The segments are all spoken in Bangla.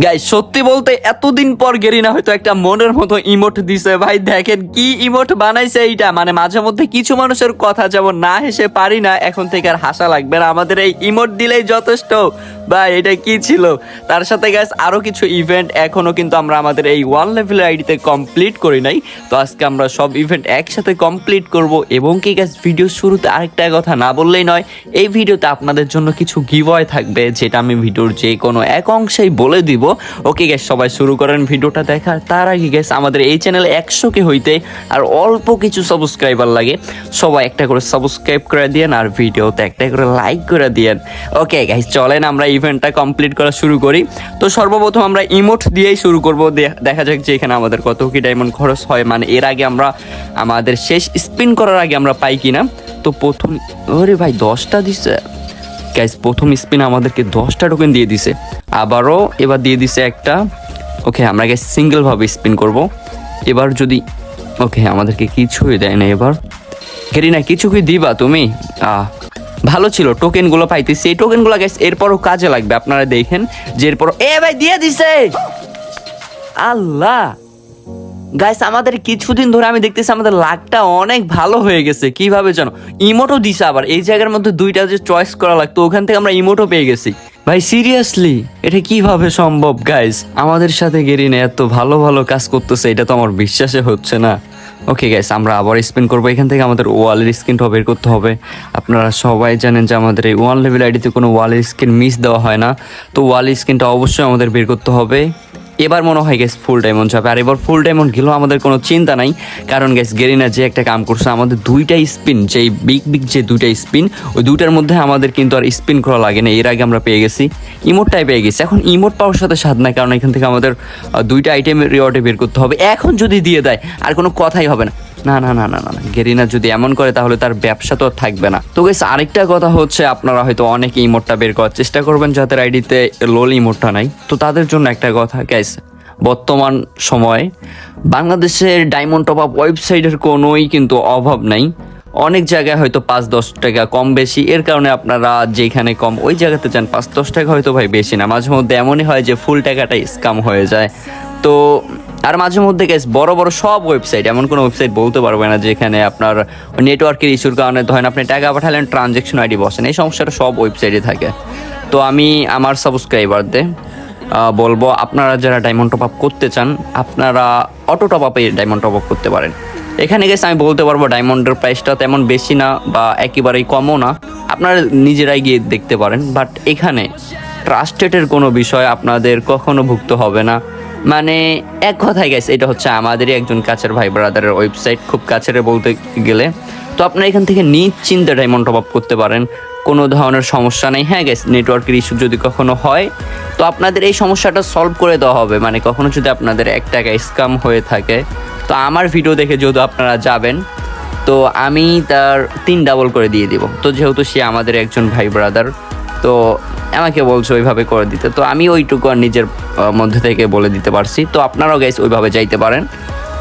গাইস সত্যি বলতে এতদিন পর গেরিনা হয়তো একটা মনের মতো ইমোট দিছে ভাই। দেখেন কি ইমোট বানাইছে এইটা, মানে মাঝে মধ্যে কিছু মানুষের কথা যেমন না হেসে পারি না, এখন থেকে আর হাসা লাগবে না, আমাদের এই ইমোট দিলেই যথেষ্ট ভাই। এটা কি ছিল? তার সাথে গাইস আরো কিছু ইভেন্ট এখনো কিন্তু আমরা আমাদের এই 1 লেভেলের আইডিতে কমপ্লিট করি নাই। তো আজকে আমরা সব ইভেন্ট একসাথে কমপ্লিট করব। এবং কি গাইস ভিডিও শুরুতে আরেকটা কথা না বললেই নয়, এই ভিডিওতে আপনাদের জন্য কিছু গিভওয়ে থাকবে, যেটা আমি ভিডিওর যে কোনো এক অংশেই বলে দিব। ওকে গ্যাস, সবাই শুরু করেন ভিডিওটা দেখার। তার আগে গ্যাস আমাদের এই চ্যানেলে 100কে হইতে আর অল্প কিছু সাবস্ক্রাইবার লাগে, সবাই একটা করে সাবস্ক্রাইব করে দিয়েন আর ভিডিওতে একটা করে লাইক করে দিয়েন। ওকে গাইস, চলেন আমরা ইভেন্টটা কমপ্লিট করা শুরু করি। তো সর্বপ্রথম আমরা ইমোট দিয়েই শুরু করব। দেখা যাক যে এখানে আমাদের কত কি ডায়মন্ড খরচ হয়, মানে এর আগে আমরা আমাদের শেষ স্পিন করার আগে আমরা পাই কিনা। তো প্রথম, ওরে ভাই 10টা দিছে গাইস। প্রথম স্পিন আমাদেরকে 10টা টোকেন দিয়ে দিছে, আবারও এবার দিয়ে দিছে একটা। ওকে, আমরা গাইস সিঙ্গেল ভাবে স্পিন করব এবার। যদি ওকে, আমাদেরকে কিছুই দেয় না এবার। গেরিনা কিছু কি দিবা তুমি? ভালো ছিল, টোকেনগুলো পাইতেছি। এই টোকেনগুলো গাইস এরপরও কাজে লাগবে, আপনারা দেখেন যে এরপরও ভাই দিয়ে দিছে। আল্লাহ গাইস, আমাদের কিছুদিন ধরে আমি দেখতেছি আমাদের লাকটা অনেক ভালো হয়ে গেছে। কিভাবে জানো? ইমোটও দিছে আবার। এই জায়গার মধ্যে দুইটা যে চয়েস করা লাগতো, ওখান থেকে আমরা ইমোটও পেয়ে গেছি। ভাই সিরিয়াসলি এটা কিভাবে সম্ভব গাইস? আমাদের সাথে গেরিনা এত ভালো ভালো কাজ করতেছে, এটা তো আমার বিশ্বাসে হচ্ছে না। ওকে গাইস, আমরা আবার স্পিন করবো। এখান থেকে আমাদের ওয়ালের স্ক্রিনটা বের করতে হবে। আপনারা সবাই জানেন যে আমাদের এই 1 লেভেল আইডিতে কোনো ওয়ালের স্ক্রিন মিস দেওয়া হয় না। তো ওয়ালের স্ক্রিনটা অবশ্যই আমাদের বের করতে হবে। এবার মনে হয় গ্যাস ফুল ডায়মন্ড যাবে। আর এবার ফুল ডায়মন্ড গেলেও আমাদের কোনো চিন্তা নাই, কারণ গ্যাস গেরিনা যে একটা কাম করছে, আমাদের দুইটা স্পিন, যেই বিগ যে দুইটা স্পিন, ওই দুইটার মধ্যে আমাদের কিন্তু আর স্পিন করা লাগে না। এর আগে আমরা পেয়ে গেছি, ইমোটটাই পেয়ে গেছি। এখন ইমোট পাওয়ার সাথে স্বাদ নাই, কারণ এখান থেকে আমাদের দুইটা আইটেমের রিওয়ার্ডে বের করতে হবে। এখন যদি দিয়ে দেয় আর কোনো কথাই হবে না। না না না না না না, গেরিনা যদি এমন করে তাহলে তার ব্যবসা তো থাকবে না। তো গাইস আরেকটা কথা হচ্ছে, আপনারা হয়তো অনেকে ইমোটটা বের করার চেষ্টা করবেন যাদের আইডিতে লোল ইমোটটা নাই। তো তাদের জন্য একটা কথা গাইস, বর্তমান সময়ে বাংলাদেশের ডায়মন্ড টপ আপ ওয়েবসাইটের কোনোই কিন্তু অভাব নাই। অনেক জায়গায় হয়তো 5-10 টাকা কম বেশি, এর কারণে আপনারা যেখানে কম ওই জায়গাতে যান। 5-10 টাকা হয়তো ভাই বেশি না, মাঝে মধ্যে এমনই হয় যে ফুল টাকাটাই স্ক্যাম হয়ে যায়। তো আর মাঝে মধ্যে গেছে বড় বড় সব ওয়েবসাইট, এমন কোনো ওয়েবসাইট বলতে পারবে না যেখানে আপনার নেটওয়ার্কের ইস্যুর কারণে ধরেন আপনি টাকা পাঠালেন, ট্রানজ্যাকশন আইডি বসেন, এই সমস্যাটা সব ওয়েবসাইটে থাকে। তো আমি আমার সাবস্ক্রাইবারদের বলবো, আপনারা যারা ডায়মন্ড টপ আপ করতে চান, আপনারা অটো টপ আপে ডায়মন্ড টপ আপ করতে পারেন। এখানে গেছে আমি বলতে পারবো ডায়মন্ডের প্রাইসটা তেমন বেশি না বা একেবারেই কমও না, আপনারা নিজেরাই গিয়ে দেখতে পারেন। বাট এখানে ট্রাস্টেডের কোনো বিষয় আপনাদের কখনো ভুক্ত হবে না। মানে এক কথায় গেছে, এটা হচ্ছে আমাদেরই একজন কাছের ভাই ব্রাদারের ওয়েবসাইট, খুব কাছের বলতে গেলে। তো আপনারা এখান থেকে নিশ্চিন্তে ডায়মন্ড টপ আপ করতে পারেন, কোনো ধরনের সমস্যা নেই। হ্যাঁ গেস, নেটওয়ার্কের ইস্যু যদি কখনো হয় তো আপনাদের এই সমস্যাটা সলভ করে দেওয়া হবে। মানে কখনো যদি আপনাদের 1 টাকা স্ক্যাম হয়ে থাকে, তো আমার ভিডিও দেখে যেহেতু আপনারা যাবেন, তো আমি তার 3 ডাবল করে দিয়ে দিব। তো যেহেতু সে আমাদের একজন ভাই ব্রাদার, তো আমাকে বলছে ওইভাবে করে দিতে, তো আমি ওইটুকু আর নিজের মধ্যে থেকে বলে দিতে পারছি। তো আপনারাও গাইস ওইভাবে যাইতে পারেন।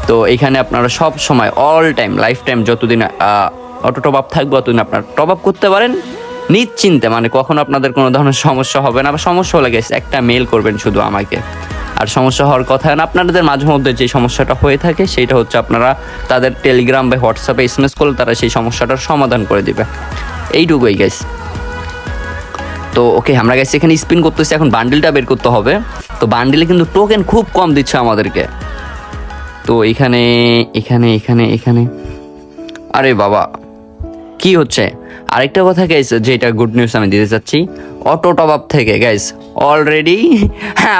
তো এখানে আপনারা সব সময় অল টাইম লাইফ টাইম যতদিন অটো টপ আপ থাকবে ততদিন আপনারা টপ আপ করতে পারেন নিশ্চিন্তে। মানে কখনো আপনাদের কোনো ধরনের সমস্যা হবে না, বা সমস্যা হলে গেছে একটা মেল করবেন শুধু আমাকে। আর সমস্যা হওয়ার কথা না, আপনাদের মাঝে মধ্যে যে সমস্যাটা হয়ে থাকে সেটা হচ্ছে আপনারা তাদের টেলিগ্রাম বা হোয়াটসঅ্যাপে SMS করলে তারা সেই সমস্যাটার সমাধান করে দিবে। এইটুকুই গাইস। তো ওকে, আমরা গেছি এখানে স্পিন করতেছি, এখন বান্ডিলটা বের করতে হবে। তো বান্ডিলে কিন্তু টোকেন খুব কম দিচ্ছে আমাদেরকে। তো এখানে এখানে এখানে এখানে আরে বাবা কি হচ্ছে? আরেকটা কথা গাইস, যেটা গুড নিউজ আমি দিতে চাচ্ছি, অটো টপ আপ থেকে গাইস অলরেডি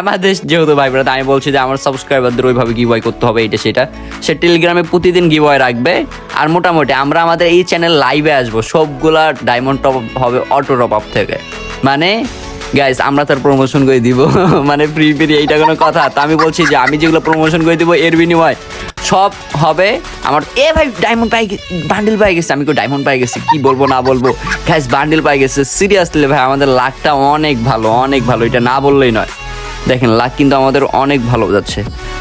আমাদের যেহেতু ভাই ব্রাদার, আমি বলছি যে আমার সাবস্ক্রাইবারদের ওইভাবে গিভওয়ে করতে হবে, এটা সেটা সে টেলিগ্রামে প্রতিদিন গিভওয়ে রাখবে। আর মোটামুটি আমরা আমাদের এই চ্যানেল লাইভে আসবো, সবগুলা ডায়মন্ড টপ আপ হবে অটো টপ আপ থেকে। মানে গাইস আমরা তার প্রমোশন করে দিব মানে ফ্রি এইটা কোনো কথা? তো আমি বলছি যে আমি যেগুলো প্রমোশন করে দিব এর বিনিময় সব হবে আমার। ভাই ডায়মন্ড বান্ডিল পাই গেছে, আমি ডায়মন্ড পাই গেছি, কি বলবো না বলবো গাইস, বান্ডিল পাই গেছে। সিরিয়াসলি ভাই আমাদের লাকটা অনেক ভালো, অনেক ভালো, এটা না বললেই নয়। দেখেন লাক কিন্তু আমাদের অনেক ভালো যাচ্ছে।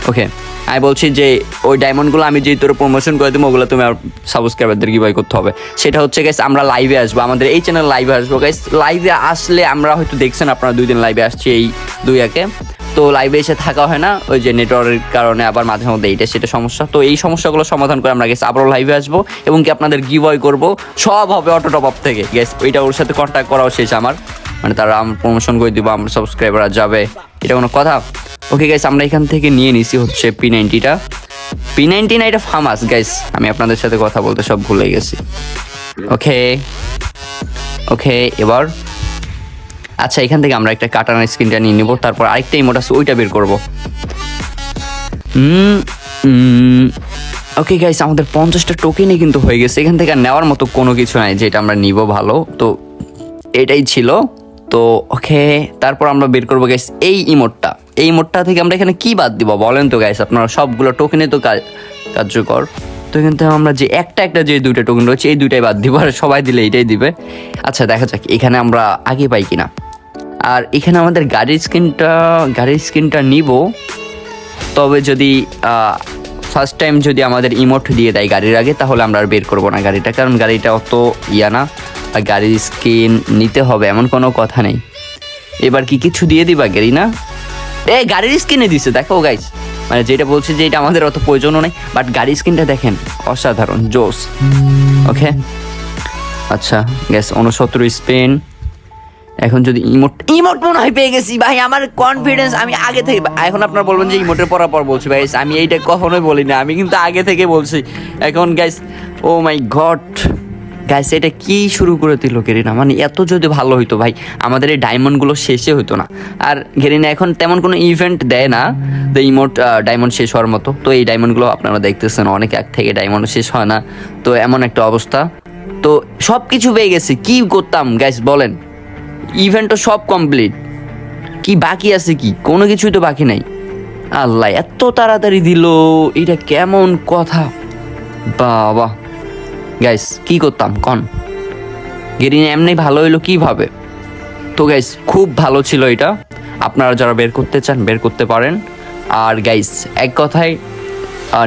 ওকে, আমি বলছি যে ওই ডায়মন্ডগুলো আমি যেই তোর প্রমোশন করে দেবো, ওগুলো তুমি আর সাবস্ক্রাইবারদের গিভওয়ে করতে হবে। সেটা হচ্ছে গাইস আমরা লাইভে আসবো, আমাদের এই চ্যানেল লাইভে আসবো গাইস। লাইভে আসলে আমরা হয়তো দেখছেন আপনারা 2 দিন লাইভে আসছি এই 2 একে। তো লাইভে এসে থাকা হয় না, ওই যে নেটওয়ার্কের কারণে আবার মাঝে মধ্যে এইটা সেটা সমস্যা। তো এই সমস্যাগুলো সমাধান করে আমরা গেছি আবারও লাইভে আসবো এবং কি আপনাদের গিভঅ্যাওয়ে করবো, সব হবে অটো টপ আপ থেকে গেস। ওইটা ওর সাথে কন্ট্যাক্ট করাও শেষ আমার, মানে তারা আমার প্রমোশন করে দিব, আমার সাবস্ক্রাইবার যাবে, এটা কোনো কথা? ওকে গাইস, আমরা এখান থেকে নিয়ে নিছি হচ্ছে P90টা। P90 না, এটা ফামাস গাইস, আমি আপনাদের সাথে কথা বলতে সব ভুলে গেছি। ওকে ওকে, এবার আচ্ছা এখান থেকে আমরা একটা কাটানা স্ক্রিনটা নিয়ে নিব, তারপর আরেকটা ইমোট আছে ওইটা বের করবো। ওকে গাইস, আমাদের 50টা টোকেনই কিন্তু হয়ে গেছে, এখান থেকে আর নেওয়ার মতো কোনো কিছু নাই যেটা আমরা নিব। ভালো, তো এটাই ছিল। তো ওকে, তারপর আমরা বের করবো গাইস এই ইমোটটা। এই ইমোটটা থেকে আমরা এখানে কি বাদ দিব বলেন তো গাইস? আপনারা সবগুলো টোকেনে তো কার্যকর, তো এখান থেকে আমরা যে একটা যে দুইটা টোকেন রয়েছে এই দুইটাই বাদ দিব, আর সবাই দিলে এইটাই দিবে। আচ্ছা দেখা যাক এখানে আমরা আগে পাই কিনা। আর এখানে আমাদের গাড়ির স্ক্রিনটা নিব, তবে যদি ফার্স্ট টাইম যদি আমাদের ইমোট দিয়ে দেয় গাড়ির আগে, তাহলে আমরা আর বের করবো না গাড়িটা, কারণ গাড়িটা অত ইয়া না, আর গাড়ির স্কিন নিতে হবে এমন কোনো কথা নেই। এবার কি কিছু দিয়ে দিবা গাড়ি না? গাড়ির স্কিনে দিছে, দেখো গাইস, মানে যেটা বলছি যে এটা আমাদের অত প্রয়োজনও নেই, বাট গাড়ির স্কিনটা দেখেন অসাধারণ, জোস। ওকে আচ্ছা গ্যাস 69 স্পেন। এখন যদি ইমোট মনে হয় পেয়ে গেছি ভাই, আমার কনফিডেন্স আমি আগে থেকে। এখন আপনারা বলবেন যে ইমোটের পর বলছি ভাই, আমি এইটা কখনোই বলি না, আমি কিন্তু আগে থেকে বলছি। এখন গাইস, ও মাই গড গাইস, এটা কি শুরু করে দিল গেরিনা, মানে এত যদি ভালো হইতো ভাই, আমাদের এই ডায়মন্ডগুলো শেষে হইতো না। আর গেরিনা এখন তেমন কোনো ইভেন্ট দেয় না যে ইমোট ডায়মন্ড শেষ হওয়ার মতো। তো এই ডায়মন্ডগুলো আপনারা দেখতেছেন অনেক আগ থেকে ডায়মন্ড শেষ হয় না, তো এমন একটা অবস্থা। তো সব কিছু পেয়ে গেছি, কি করতাম গাইস বলেন? ইভেন্টও সব কমপ্লিট, কি বাকি আছে? কি কোনো কিছুই তো বাকি নাই। আল্লাহ এত তাড়াতাড়ি দিল, এটা কেমন কথা বাবা। গাইস কি করতাম কন? গেরিনা এমনি ভালো হইলো কিভাবে? তো গাইস খুব ভালো ছিল এটা, আপনারা যারা বের করতে চান বের করতে পারেন। আর গাইস এক কথায়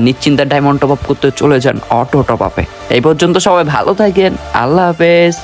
নিশ্চিন্তা ডায়মন্ড টপ আপ করতে চলে যান অটো টপ আপে। এই পর্যন্ত সবাই ভালো থাকেন, আল্লাহ হাফেজ।